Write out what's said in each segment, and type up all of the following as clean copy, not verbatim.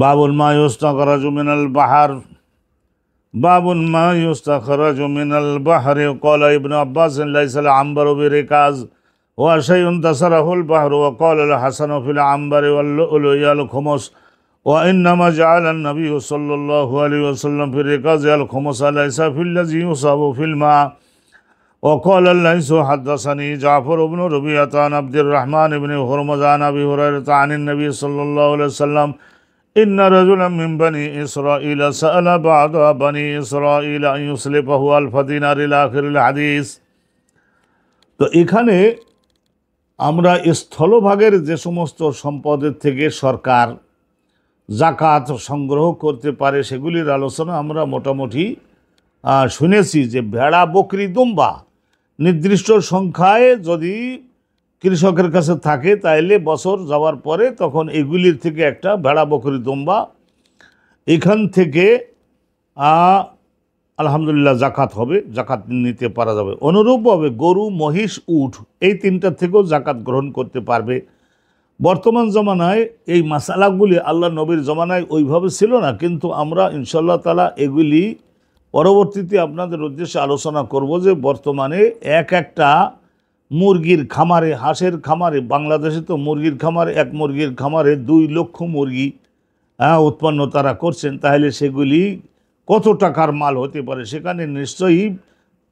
বাবুল মা ইউস্তাখরাজু মিনাল বাহার বাবুল মা ইউস্তাখরাজু মিনাল বাহরি ক্বালা ইবনু আব্বাস লাইসা আল আম্বারু বিরিকাজ ওয়া শাইউন তাসারাহুল বাহরু ওয়া ক্বালা আল হাসানু ফিল আম্বারি ওয়াল লুলু ইয়াল খুমুস ওয়া ইন্নামা জাআলা আন-নাবিয়্যু সাল্লাল্লাহু আলাইহি ওয়াসাল্লাম ফির রিকাজ আল খুমুস লাইসা ফিল্লাযী ইউসাবু ফিল মা وقال الليث حدثني جعفر بن ربيعة عن عبد الرحمن بن هرمز عن أبي هريرة عن النبي صلى الله عليه وسلم إن رجلا من بني إسرائيل سأل بعض بني إسرائيل أن يسلفه 1000 دينار إلى آخر الحديث। তো এখানে আমরা স্থলভাগের যে সমস্ত সম্পদের থেকে সরকার জাকাত সংগ্রহ করতে পারে সেগুলির আলোচনা আমরা মোটামুটি শুনেছি যে ভেড়া বকরি দুম্বা নির্দিষ্ট সংখ্যায় যদি কৃষকের কাছে থাকে তাইলে বছর যাওয়ার পরে তখন এগুলির থেকে একটা ভেড়া বকরি দুম্বা এখান থেকে আলহামদুলিল্লাহ জাকাত হবে, জাকাত নিতে পারা যাবে। অনুরূপভাবে গরু, মহিষ, উট এই তিনটা থেকেও জাকাত গ্রহণ করতে পারবে। বর্তমান জমানায় এই মাসালাগুলি আল্লাহ নবীর জমানায় ওইভাবে ছিল না, কিন্তু আমরা ইনশাআল্লাহ তাআলা এগুলি পরবর্তীতে আপনাদের উদ্দেশ্যে আলোচনা করব যে বর্তমানে একটা মুরগির খামারে, হাঁসের খামারে, বাংলাদেশে তো মুরগির খামারে, এক মুরগির খামারে 2 লক্ষ মুরগি উৎপন্ন তারা করছেন, তাহলে সেগুলি কত টাকার মাল হতে পারে। সেখানে নিশ্চয়ই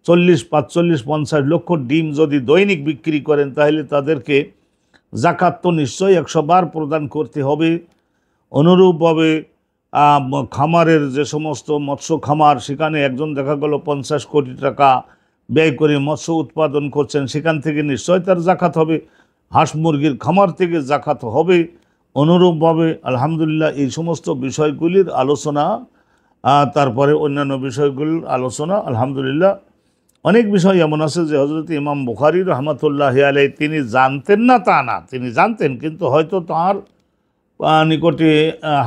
40, 45, 50 লক্ষ ডিম যদি দৈনিক বিক্রি করেন তাহলে তাদেরকে জাকাত তো নিশ্চয়ই 100 বার প্রদান করতে হবে। অনুরূপভাবে খামারের যে সমস্ত মৎস্য খামার, সেখানে একজন দেখা গেল 50 কোটি টাকা ব্যয় করে মৎস্য উৎপাদন করছেন, সেখান থেকে নিশ্চয় তার জাকাত হবে। হাঁস মুরগির খামার থেকে জাকাত হবে। অনুরূপভাবে আলহামদুলিল্লাহ এই সমস্ত বিষয়গুলির আলোচনা, তারপরে অন্যান্য বিষয়গুলির আলোচনা, আলহামদুলিল্লাহ অনেক বিষয় এমন আছে যে হযরত ইমাম বুখারী রাহমাতুল্লাহি আলাইহি তিনি জানতেন না তা না, তিনি জানতেন, কিন্তু হয়তো তার নিকটে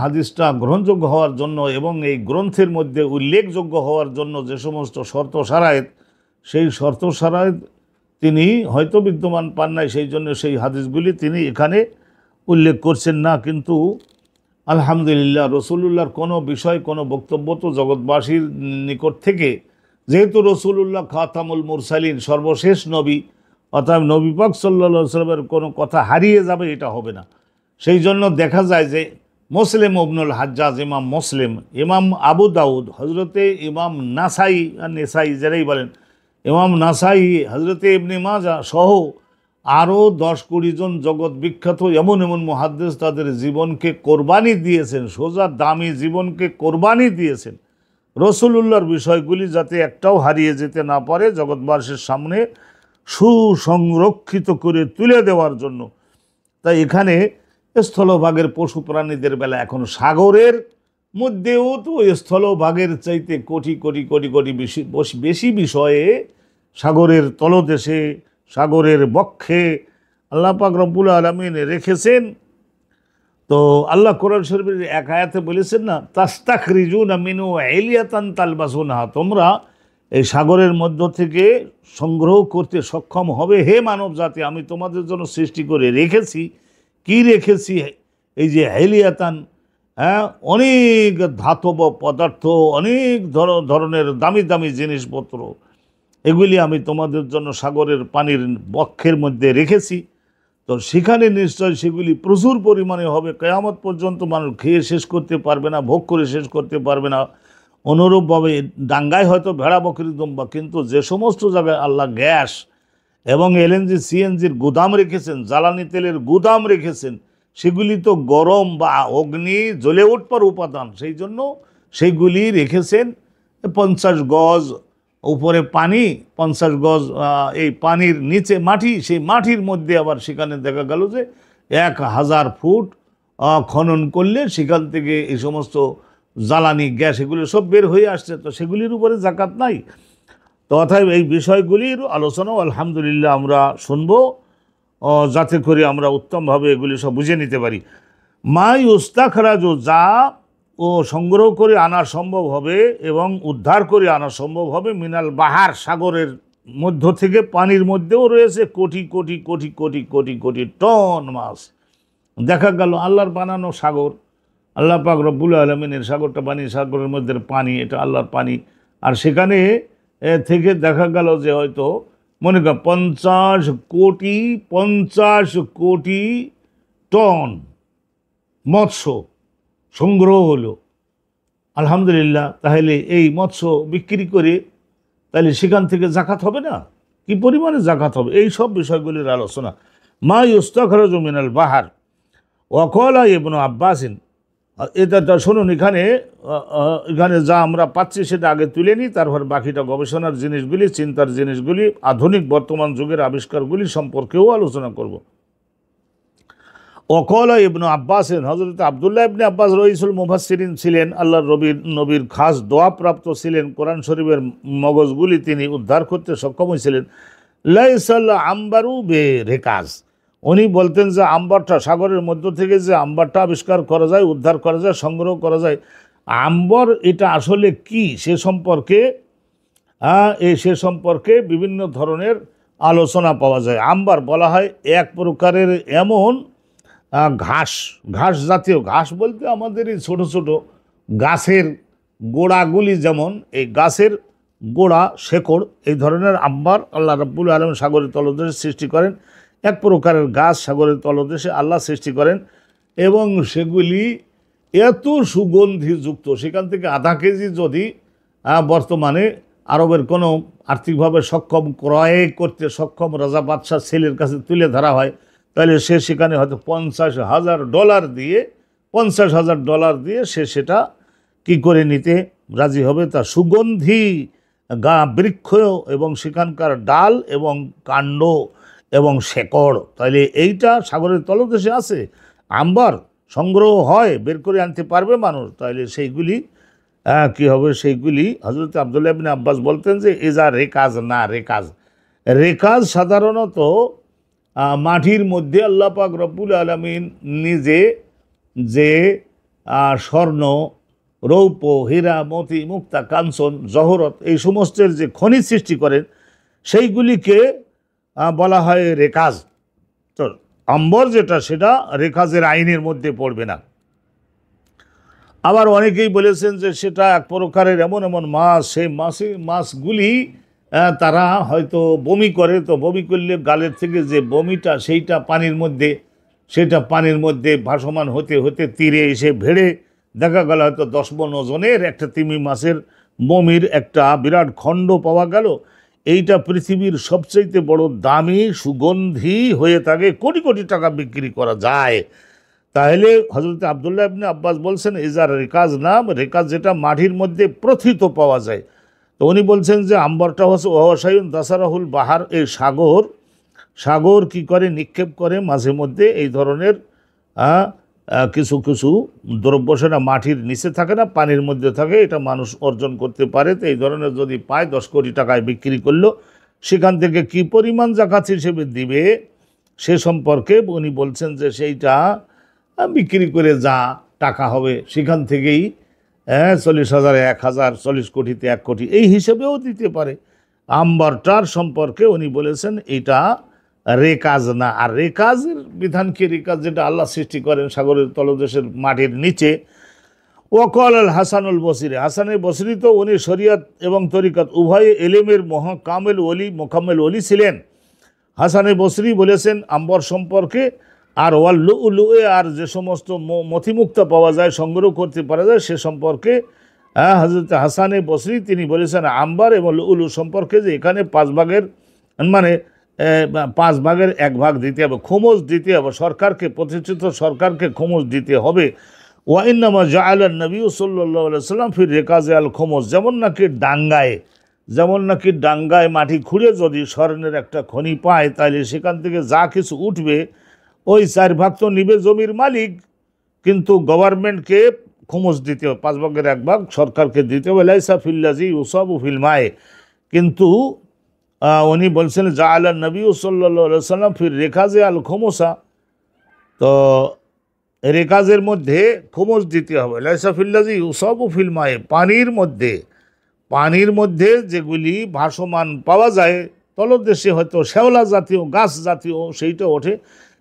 হাদিসটা গ্রহণযোগ্য হওয়ার জন্য এবং এই গ্রন্থের মধ্যে উল্লেখযোগ্য হওয়ার জন্য যে সমস্ত শর্ত শারায়েত, সেই শর্ত শারায়েত তিনি হয়তো বিদ্যমান পান নাই, সেই জন্য সেই হাদিসগুলি তিনি এখানে উল্লেখ করছেন না। কিন্তু আলহামদুলিল্লাহ রাসূলুল্লাহর কোনো বিষয়, কোনো বক্তব্য তো জগৎবাসীর নিকট থেকে, যেহেতু রাসূলুল্লাহ খাতামুল মুরসালিন, সর্বশেষ নবী, অর্থাৎ নবী পাক সাল্লাল্লাহু আলাইহি ওয়াসাল্লামের কোনো কথা হারিয়ে যাবে এটা হবে না। সেই জন্য দেখা যায় যে মুসলিম ইবনুল হাজ্জাজ, ইমাম মুসলিম, ইমাম আবু দাউদ, হজরতে ইমাম নাসাই, নেসাই যারাই বলেন, ইমাম নাসাই, হজরতে ইবনে মাজা সহ আরও 10-20 জন জগৎ বিখ্যাত এমন এমন মুহাদ্দিস তাদের জীবনকে কোরবানি দিয়েছেন, সোজা দামি জীবনকে কোরবানি দিয়েছেন রাসূলুল্লাহর বিষয়গুলি যাতে একটাও হারিয়ে যেতে না পারে, জগৎবাসীর সামনে সুসংরক্ষিত করে তুলে দেওয়ার জন্য। তাই এখানে স্থলভাগের পশু প্রাণীদের বেলা, এখন সাগরের মধ্যেও তো স্থলভাগের চাইতে কোটি কোটি কোটি কোটি বেশি বিষয়ে সাগরের তলদেশে, সাগরের বক্ষে আল্লাহ পাক রব্বুল আলামিন রেখেছেন। তো আল্লাহ কোরআন শরীফের এক আয়াতে বলেছেন না, তাস্তাখরিজুনা মিনহু ইলিয়াতান তালবাসুনহা, তোমরা এই সাগরের মধ্য থেকে সংগ্রহ করতে সক্ষম হবে হে মানব জাতি, আমি তোমাদের জন্য সৃষ্টি করে রেখেছি। কি রেখেছি? এই যে হেলিয়াতান, অনেক ধাতব পদার্থ, অনেক ধরনের দামি দামি জিনিসপত্র, এগুলি আমি তোমাদের জন্য সাগরের পানির বক্ষের মধ্যে রেখেছি। তো সেখানে নিশ্চয় সেগুলি প্রচুর পরিমাণে হবে, কিয়ামত পর্যন্ত মানুষ খেয়ে শেষ করতে পারবে না, ভোগ করে শেষ করতে পারবে না। অনুরূপভাবে ডাঙ্গায় হয়তো ভেড়া বকরি দুম্বা, কিন্তু যে সমস্ত জায়গায় আল্লাহ গ্যাস এবং এলএনজি সিএনজির গুদাম রেখেছেন, জ্বালানি তেলের গুদাম রেখেছেন, সেগুলি তো গরম বা অগ্নি জ্বলে উঠবার উপাদান, সেই জন্য সেইগুলি রেখেছেন 50 গজ উপরে পানি, 50 গজ এই পানির নিচে মাটি, সেই মাটির মধ্যে আবার সেখানে দেখা গেল যে 1000 ফুট খনন করলে সেখান থেকে এই সমস্ত জ্বালানি গ্যাস এগুলো সব বের হয়ে আসছে। তো সেগুলির উপরে জাকাত নাই। তো অতএব এই বিষয়গুলির আলোচনাও আলহামদুলিল্লাহ আমরা শুনবো, যাতে করে আমরা উত্তমভাবে এগুলি সব বুঝে নিতে পারি। মা ইউস্তাখরাজু, যা ও সংগ্রহ করে আনা সম্ভব হবে এবং উদ্ধার করে আনা সম্ভব হবে, মিনাল বাহার, সাগরের মধ্য থেকে, পানির মধ্যেও রয়েছে কোটি কোটি কোটি কোটি কোটি কোটি টন মাছ। দেখা গেল আল্লাহর বানানো সাগর, আল্লাহ পাক রব্বুল আলমিনের সাগরটা পানি, সাগরের মধ্যে পানি, এটা আল্লাহর পানি। আর সেখানে থেকে দেখা গেল যে হয়তো মনে কর 50 কোটি টন মৎস্য সংগ্রহ হলো। আলহামদুলিল্লাহ, তাহলে এই মৎস্য বিক্রি করে তাহলে সেখান থেকে জাকাত হবে না? কি পরিমাণে জাকাত হবে? এই সব বিষয়গুলির আলোচনা। মা ইউস্তাখরাজু মিনাল বাহার ওয়াকালা ইবনু আব্বাসিন। এটা শুনুন, এখানে এখানে যা আমরা পাচ্ছি সেটা আগে তুলে নিই, তারপর বাকিটা গবেষণার জিনিসগুলি, চিন্তার জিনিসগুলি, আধুনিক বর্তমান যুগের আবিষ্কারগুলি সম্পর্কেও আলোচনা করব। ওয়াকালা ইবনু আব্বাসিন, হযরত আব্দুল্লাহ ইবনে আব্বাস রইসুল মুফাসসিরিন ছিলেন, আল্লাহর নবীর খাস দোয়াপ্রাপ্ত ছিলেন, কোরআন শরীফের মগজগুলি তিনি উদ্ধার করতে সক্ষম হয়েছিলেন। লাইসাল আম্বারু বে রেকাজ, উনি বলতেন যে আম্বারটা, সাগরের মধ্য থেকে যে আম্বারটা আবিষ্কার করা যায়, উদ্ধার করা যায়, সংগ্রহ করা যায়, আম্বর এটা আসলে কি সে সম্পর্কে বিভিন্ন ধরনের আলোচনা পাওয়া যায়। আম্বার বলা হয় এক প্রকারের এমন ঘাস জাতীয়, ঘাস বলতে আমাদের এই ছোটো ছোটো গাছের গোড়াগুলি, যেমন এই গাছের গোড়া, শেকড়, এই ধরনের আম্বার আল্লাহ রাব্বুল আলামিন সাগরের তলদেশে সৃষ্টি করেন। এক প্রকারের গাছ সাগরের তলদেশে আল্লাহ সৃষ্টি করেন এবং সেগুলি এত সুগন্ধিযুক্ত, সেখান থেকে আধা কেজি যদি বর্তমানে আরবের কোনো আর্থিকভাবে সক্ষম, ক্রয় করতে সক্ষম রাজা বাদশাহ ছেলের কাছে তুলে ধরা হয়, তাহলে সে সেখানে হয়তো $50,000 দিয়ে সে সেটা কি করে নিতে রাজি হবে। তা সুগন্ধি বৃক্ষ এবং সেখানকার ডাল এবং কাণ্ড এবং শেকড়, তাহলে এইটা সাগরের তলদেশে আছে, আম্বার সংগ্রহ হয়, বের করে আনতে পারবে মানুষ, তাহলে সেইগুলি কি হবে, সেইগুলি হযরত আব্দুল্লাহ ইবনে আব্বাস বলতেন যে এজা রেকাজ না, রেকাজ সাধারণত মাটির মধ্যে আল্লাহ পাক রব্বুল আলামিন নিজে যে স্বর্ণ, রৌপ্য, হীরা, মতি, মুক্তা, কাঞ্চন, জহরত, এই সমস্তের যে খনিজ সৃষ্টি করেন সেইগুলিকে বলা হয় রেকাজ। তো আম্বর যেটা, সেটা রেকাজের আইনের মধ্যে পড়বে না। আবার অনেকেই বলেছেন যে সেটা এক প্রকারের এমন মাছ, সেই মাছগুলি তারা হয়তো বমি করে, তো বমি করলে গালের থেকে যে বমিটা সেইটা পানির মধ্যে ভাসমান হতে হতে তীরে এসে ভেড়ে দেখা গেল হয়তো 10 মণ ওজনের একটা তিমি মাছের বমির একটা বিরাট খণ্ড পাওয়া গেল। এইটা পৃথিবীর সবচেয়ে বড় দামি সুগন্ধি হয়ে থাকে, কোটি কোটি টাকা বিক্রি করা যায়। তাহলে হযরত আব্দুল্লাহ ইবনে আব্বাস বলছেন ইজার রেকাজ নাম, রেকাজ যেটা মাটির মধ্যে প্রথিত পাওয়া যায়। তো উনি বলছেন যে আম্বরটা হচ্ছে ওয়াসায়ুন দাসারাহুল বাহার, এই সাগর কি করে, নিক্ষেপ করে মাঝে মধ্যে এই ধরনের কিছু দ্রব্য, সেটা মাটির নিচে থাকে না, পানির মধ্যে থাকে, এটা মানুষ অর্জন করতে পারে। তো এই ধরনের যদি পায় 10 কোটি টাকায় বিক্রি করলো, সেখান থেকে কি পরিমাণ জাকাত হিসেবে দিবে সে সম্পর্কে উনি বলছেন যে সেইটা বিক্রি করে যা টাকা হবে সেখান থেকেই 40,000, 1,000, 40 কোটিতে 1 কোটি, এই হিসেবেও দিতে পারে। আম্বারটার সম্পর্কে উনি বলেছেন এটা রেকাজ না। আর রেকাজের বিধান কি, রেকাজ যেটা আল্লাহ সৃষ্টি করেন সাগরের তলদেশের মাটির নিচে। ওয়াকাল আল হাসানুল বসরি, হাসানুল বসরি তো উনি শরিয়ত এবং তরিকত উভয়ে এলেমের মোকাম্মেল ওলি ছিলেন। হাসানুল বসরি বলেছেন আম্বর সম্পর্কে, আর লুয়ে, আর যে সমস্ত মথিমুক্তা পাওয়া যায়, সংগ্রহ করতে পারা যায়, সে সম্পর্কে হযরত হাসানে বসরি তিনি বলেছেন আম্বার এবং লুলু সম্পর্কে যে এখানে 5 ভাগের 1 ভাগ দিতে হবে, খোমজ দিতে হবে সরকারকে, প্রতিষ্ঠিত সরকারকে খোমজ দিতে হবে। ওয়াইন্নামা জাআলান নবী সাল্লাল্লাহু আলাইহি ওয়াসাল্লাম ফির রেকাজে আল খোমজ, যেমন নাকি ডাঙ্গায় মাটি খুঁড়ে যদি স্বর্ণের একটা খনি পায়, তাহলে সেখান থেকে যা কিছু উঠবে ওই 4 ভাগ তো নিবে জমির মালিক, কিন্তু গভর্নমেন্টকে খোমজ দিতে হবে, 5 ভাগের 1 ভাগ সরকারকে দিতে হবে। লাইসা ফিল্লাজি ইউসাবু ফিল মায়ে, কিন্তু উনি বলছেন জাআলান নবী সাল্লাল্লাহু আলাইহি ওয়াসাল্লাম ফির রেকাজে আল খোমসা, তো রেকাজের মধ্যে খোমজ দিতে হবে। লাইসা ফিল্লাজি ইউসাবু ফিল মায়ে, পানির মধ্যে যেগুলি ভাসমান পাওয়া যায় তলদেশে, হয়তো শ্যাওলা জাতীয়, গাছ জাতীয় সেইটা ওঠে,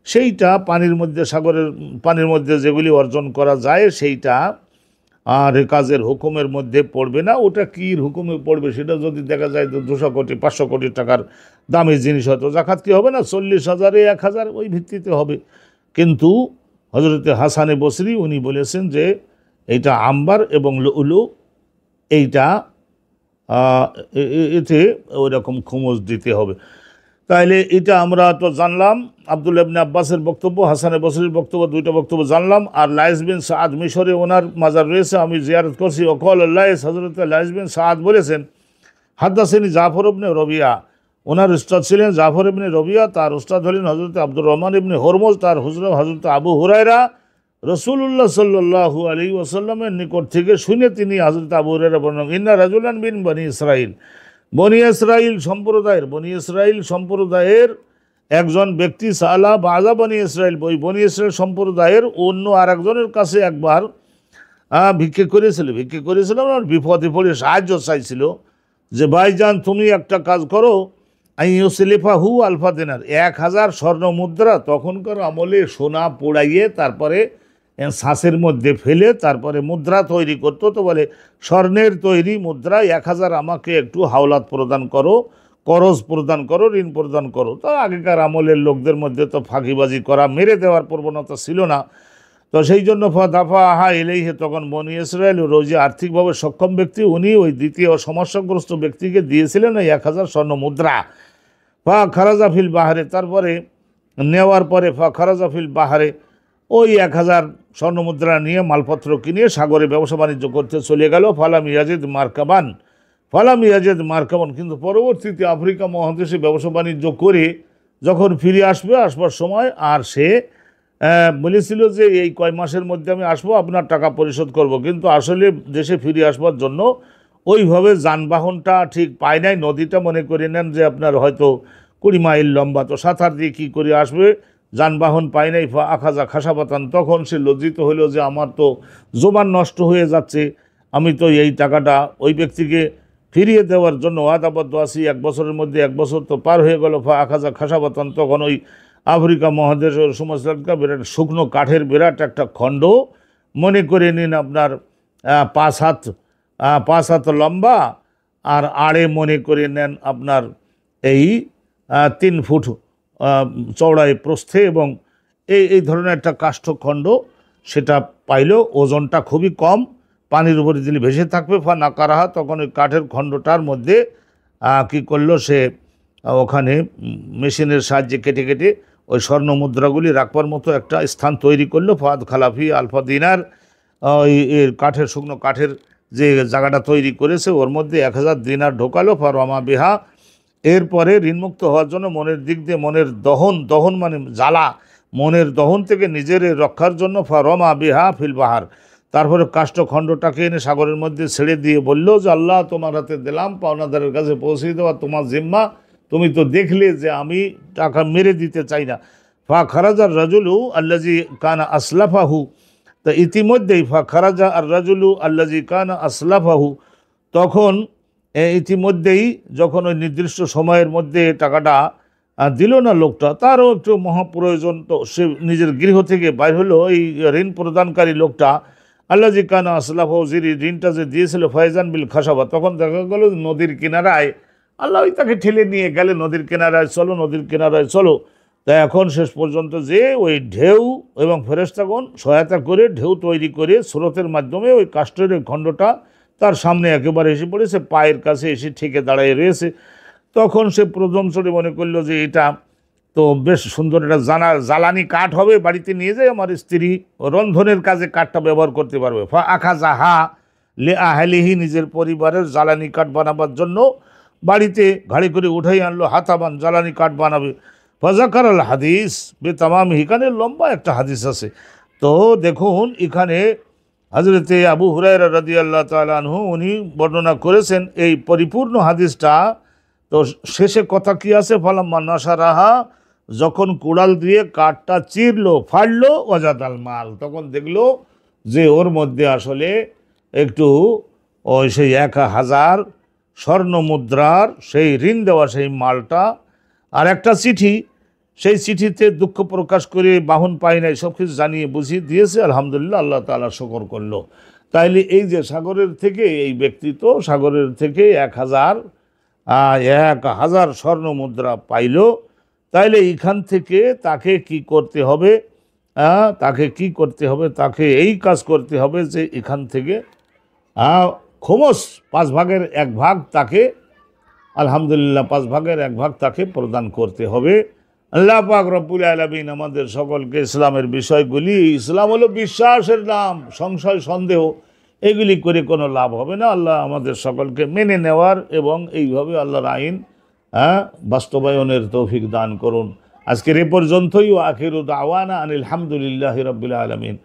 সেইটা পানির মধ্যে, সাগরের পানির মধ্যে যেগুলি অর্জন করা যায় সেইটা আর কাজের হুকুমের মধ্যে পড়বে না। ওটা কী হুকুমে পড়বে সেটা যদি দেখা যায় তো 200 কোটি 500 কোটি টাকার দামি জিনিস হয়তো জাকাত কি হবে না, 40,000 1,000 ওই ভিত্তিতে হবে। কিন্তু হজরতে হাসানে বসরি উনি বলেছেন যে এইটা আম্বার এবং লুলু, এইটা এতে ওই রকম খুমুস দিতে হবে। তাইলে এটা আমরা তো জানলাম আব্দুল্লাহ ইবনে আব্বাসের বক্তব্য, হাসানে বসরির বক্তব্য, দুইটা বক্তব্য জানলাম। আর লাইস বিন সাদ মিশরে ওনার মাজার রয়েছে, আমি জিয়ারত করছি। ওকল লাইস, হজরত লাইস বিন সাদ বলেছেন হাদ্দাসিনী জাফর ইবনে রবিয়া, ওনার উস্তাদ ছিলেন জাফর ইবনে রবিয়া, তার উস্তাদ হলেন হজরত আব্দুর রহমান ইবনে হরমুজ, তার হুজরা হজরত আবু হুরায়রা। রসুল্লাহ সাল্লাল্লাহু আলাইহি ওয়াসাল্লামের নিকট থেকে শুনে তিনি হজরত আবু হুরায়রা বর্ণনা, ইন্না রাজুলান বিন বনি ইসরাইল, বনি ইসরাইল সম্প্রদায়ের একজন ব্যক্তি সালা বাজা বনি ইসরাইল, বনি ইসরাইল সম্প্রদায়ের অন্য আর একজনের কাছে একবার ভিক্ষে করেছিল আর বিপদে পড়ে সাহায্য চাইছিল যে ভাইজান তুমি একটা কাজ করো, আইয়ুসলিফা হু আলফা দিনার, 1000 স্বর্ণ মুদ্রা, তখনকার আমলে সোনা পোড়াইয়ে তারপরে ছাঁচের মধ্যে ফেলে তারপরে মুদ্রা তৈরি করতো। তো বলে স্বর্ণের তৈরি মুদ্রা 1000 আমাকে একটু হাওলাত প্রদান করো, করজ প্রদান করো, ঋণ প্রদান করো। তো আগেকার আমলের লোকদের মধ্যে তো ফাঁকিবাজি করা, মেরে দেওয়ার প্রবণতা ছিল না। তো সেই জন্য দাফা আহা এলেইহে, তখন বনি ইসরায়েল রোজে আর্থিকভাবে সক্ষম ব্যক্তি উনি ওই দ্বিতীয় সমস্যাগ্রস্ত ব্যক্তিকে দিয়েছিলেন ওই 1000 স্বর্ণ মুদ্রা। খারাজা ফিল বাহারে, তারপরে নেওয়ার পরে খারাজা ফিল বাহারে ওই 1000 স্বর্ণমুদ্রা নিয়ে মালপত্র কিনে সাগরে ব্যবসা বাণিজ্য করতে চলে গেল। ফালাম ইয়াজিদ মার্কাবান, কিন্তু পরবর্তীতে আফ্রিকা মহাদেশে ব্যবসা বাণিজ্য করে যখন ফিরে আসবার সময় আর সে বলেছিল যে এই কয় মাসের মধ্যে আমি আসবো, আপনার টাকা পরিশোধ করব, কিন্তু আসলে দেশে ফিরে আসবার জন্য ওইভাবে যানবাহনটা ঠিক পায় নাই। নদীটা মনে করে নেন যে আপনার হয়তো 20 মাইল লম্বা, তো সাঁতার দিয়ে কী করে আসবে, যানবাহন পায় নাই। আখাজা খাসাপাতান, তখন সে লজ্জিত হইল যে আমার তো জোবান নষ্ট হয়ে যাচ্ছে, আমি তো এই টাকাটা ওই ব্যক্তিকে ফিরিয়ে দেওয়ার জন্য ওয়াদাবদ্ধ আছি, 1 বছরের মধ্যে 1 বছর তো পার হয়ে গেল। আখাজা খাসাপাতান, তখন ওই আফ্রিকা মহাদেশের সমস্ত বিরাট শুকনো কাঠের বিরাট একটা খণ্ড, মনে করে নিন আপনার 5 হাত লম্বা আর আড়ে মনে করে নেন আপনার এই 3 ফুট চওড়ায় প্রস্থে, এবং এই ধরনের একটা কাষ্ঠখণ্ড সেটা পাইল। ওজনটা খুবই কম, পানির উপরে দিলে ভেসে থাকবে। নাকারাহা, তখন ওই কাঠের খণ্ডটার মধ্যে কি করলো সে, ওখানে মেশিনের সাহায্যে কেটে কেটে ওই স্বর্ণ মুদ্রাগুলি রাখবার মতো একটা স্থান তৈরি করলো। ফাদ খালাফি আলফা দিনার, ওই কাঠের শুকনো কাঠের যে জায়গাটা তৈরি করেছে ওর মধ্যে 1000 দিনার ঢোকালো। ফারমা বিহা, এরপরে ঋণমুক্ত হওয়ার জন্য মনের দিক দিয়ে, মনের দহন মানে জ্বালা, মনের দহন থেকে নিজের রক্ষার জন্য ফারমা বিহা ফিল বাহার, তারপরে কাষ্ঠখণ্ডটাকে এনে সাগরের মধ্যে ছেড়ে দিয়ে বলল যে আল্লাহ তোমার হাতে দিলাম, পাওনাদারের কাছে পৌঁছে দেওয়া তোমার জিম্মা, তুমি তো দেখলে যে আমি টাকা মেরে দিতে চাই না। খারাজার রাজুলু আল্লাজি কানা আসলাফাহু, তা ইতিমধ্যেই খারাজা আর রাজুলু আল্লাজি কানা আসলাফাহু, তখন ইতিমধ্যেই যখন ওই নির্দিষ্ট সময়ের মধ্যে টাকাটা দিল না লোকটা, তারও একটু মহাপ্রয়োজন, তো সে নিজের গৃহ থেকে বাইর হলো। এই ঋণ প্রদানকারী লোকটা আল্লাজি কানা আসলাফাহু, যে ঋণটা যে দিয়েছিল ফয়জান বিল খাসাবা, তখন দেখা গেল নদীর কিনারায় আল্লাহ তাকে ঠেলে নিয়ে গেলে, নদীর কিনারায় চলো। তাই এখন শেষ পর্যন্ত যে ওই ঢেউ এবং ফেরেশতাগণ সহায়তা করে ঢেউ তৈরি করে স্রোতের মাধ্যমে ওই কাষ্ঠের ওই খণ্ডটা তার সামনে একেবারে এসে পড়েছে, পায়ের কাছে এসে ঠেকে দাঁড়িয়ে রয়েছে। তখন সে প্রথম চড়ে মনে করলো যে এটা তো বেশ সুন্দর, এটা জ্বালানি কাঠ হবে, বাড়িতে নিয়ে যাই, আমার স্ত্রী রন্ধনের কাজে কাঠটা ব্যবহার করতে পারবে। আখাজাহা লে আহলিহি, নিজের পরিবারের জ্বালানি কাঠ বানাবার জন্য বাড়িতে গাড়ি করে উঠাই আনলো। হাতাবান, জ্বালানি কাঠ বানাবে। ফাজাকার আল হাদিস বেতামাম, এখানে লম্বা একটা হাদিস আছে। তো দেখুন এখানে হজরতে আবু হুরায়রা রাদিয়াল্লাহু তাআলা আনহু উনি বর্ণনা করেছেন এই পরিপূর্ণ হাদিসটা। তো শেষে কথা কি আছে, ফালাম্মা নাশারাহা, যখন কুড়াল দিয়ে কাঠটা চিরলো ফাড়লো, ওয়াজাদাল মাল, তখন দেখলো যে ওর মধ্যে আসলে একটু ওই সেই 1000 স্বর্ণ মুদ্রার সেই ঋণ দেওয়া সেই মালটা, আর একটা চিঠি, সেই চিঠিতে দুঃখ প্রকাশ করে বাহন পাই নাই সব কিছু জানিয়ে বুঝিয়ে দিয়েছে। আলহামদুলিল্লাহ, আল্লাহ তাআলা শুকর করলো। তাইলে এই যে সাগরের থেকে এই ব্যক্তি তো সাগরের থেকে 1,000 স্বর্ণ মুদ্রা পাইল। তাইলে এইখান থেকে তাকে কি করতে হবে? তাকে এই কাজ করতে হবে যে এখান থেকে খোমস 1/5 তাকে, আলহামদুলিল্লাহ 1/5 তাকে প্রদান করতে হবে। আল্লাহ পাক রব্বুল আলামিন আমাদের সকলকে ইসলামের বিষয়গুলি, ইসলাম হলো বিশ্বাসের নাম, সংশয় সন্দেহ এগুলি করে কোনো লাভ হবে না। আল্লাহ আমাদের সকলকে মেনে নেওয়ার এবং এইভাবে আল্লাহর আইন বাস্তবায়নের তৌফিক দান করুন। আজকের এ পর্যন্তই। আখিরু দাওয়ানা আনিল হামদুলিল্লাহি রাব্বিল আলামিন।